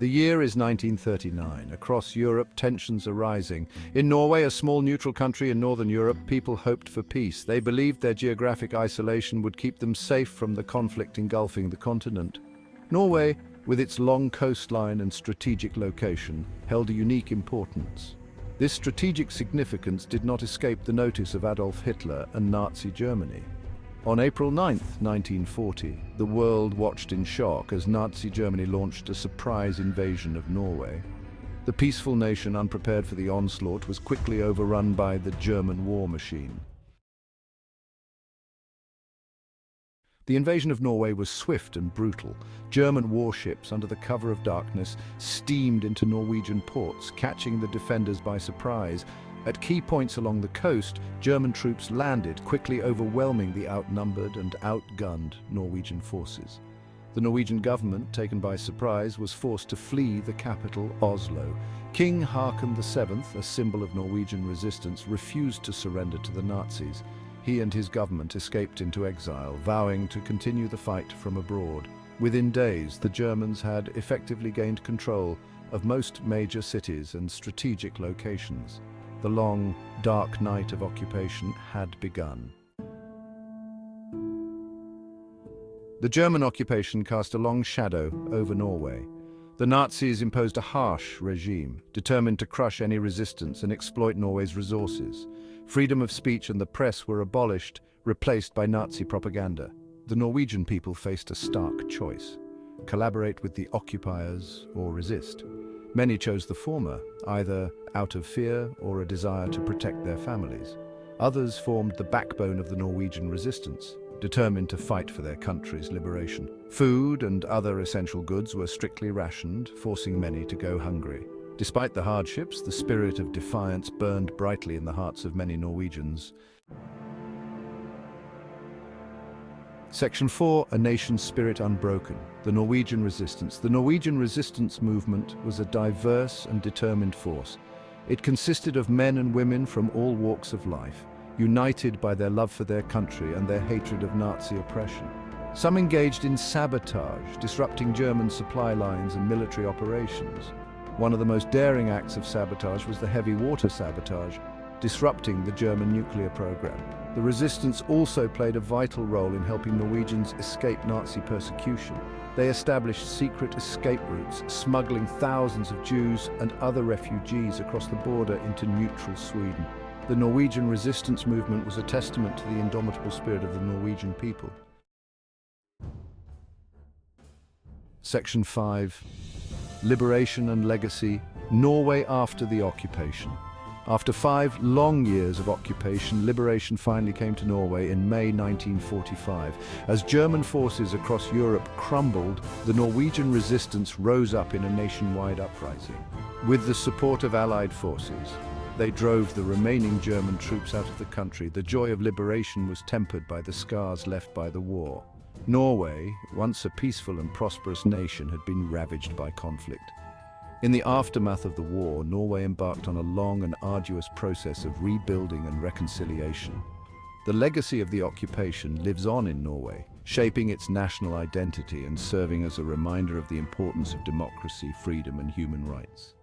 The year is 1939. Across Europe, tensions are rising. In Norway, a small neutral country in northern Europe, people hoped for peace. They believed their geographic isolation would keep them safe from the conflict engulfing the continent. Norway, with its long coastline and strategic location, held a unique importance. This strategic significance did not escape the notice of Adolf Hitler and Nazi Germany. On April 9, 1940, the world watched in shock as Nazi Germany launched a surprise invasion of Norway. The peaceful nation, unprepared for the onslaught, was quickly overrun by the German war machine. The invasion of Norway was swift and brutal. German warships, under the cover of darkness, steamed into Norwegian ports, catching the defenders by surprise. At key points along the coast, German troops landed, quickly overwhelming the outnumbered and outgunned Norwegian forces. The Norwegian government, taken by surprise, was forced to flee the capital, Oslo. King Haakon VII, a symbol of Norwegian resistance, refused to surrender to the Nazis. He and his government escaped into exile, vowing to continue the fight from abroad. Within days, the Germans had effectively gained control of most major cities and strategic locations. The long, dark night of occupation had begun. The German occupation cast a long shadow over Norway. The Nazis imposed a harsh regime, determined to crush any resistance and exploit Norway's resources. Freedom of speech and the press were abolished, replaced by Nazi propaganda. The Norwegian people faced a stark choice: collaborate with the occupiers or resist. Many chose the former, either out of fear or a desire to protect their families. Others formed the backbone of the Norwegian resistance, determined to fight for their country's liberation. Food and other essential goods were strictly rationed, forcing many to go hungry. Despite the hardships, the spirit of defiance burned brightly in the hearts of many Norwegians. Section 4, A Nation's Spirit Unbroken. The Norwegian Resistance. The Norwegian resistance movement was a diverse and determined force. It consisted of men and women from all walks of life, united by their love for their country and their hatred of Nazi oppression. Some engaged in sabotage, disrupting German supply lines and military operations. One of the most daring acts of sabotage was the heavy water sabotage, disrupting the German nuclear program. The resistance also played a vital role in helping Norwegians escape Nazi persecution. They established secret escape routes, smuggling thousands of Jews and other refugees across the border into neutral Sweden. The Norwegian resistance movement was a testament to the indomitable spirit of the Norwegian people. Section 5. Liberation and Legacy. Norway after the occupation. After 5 long years of occupation, liberation finally came to Norway in May 1945. As German forces across Europe crumbled, the Norwegian resistance rose up in a nationwide uprising. With the support of Allied forces, they drove the remaining German troops out of the country. The joy of liberation was tempered by the scars left by the war. Norway, once a peaceful and prosperous nation, had been ravaged by conflict. In the aftermath of the war, Norway embarked on a long and arduous process of rebuilding and reconciliation. The legacy of the occupation lives on in Norway, shaping its national identity and serving as a reminder of the importance of democracy, freedom, and human rights.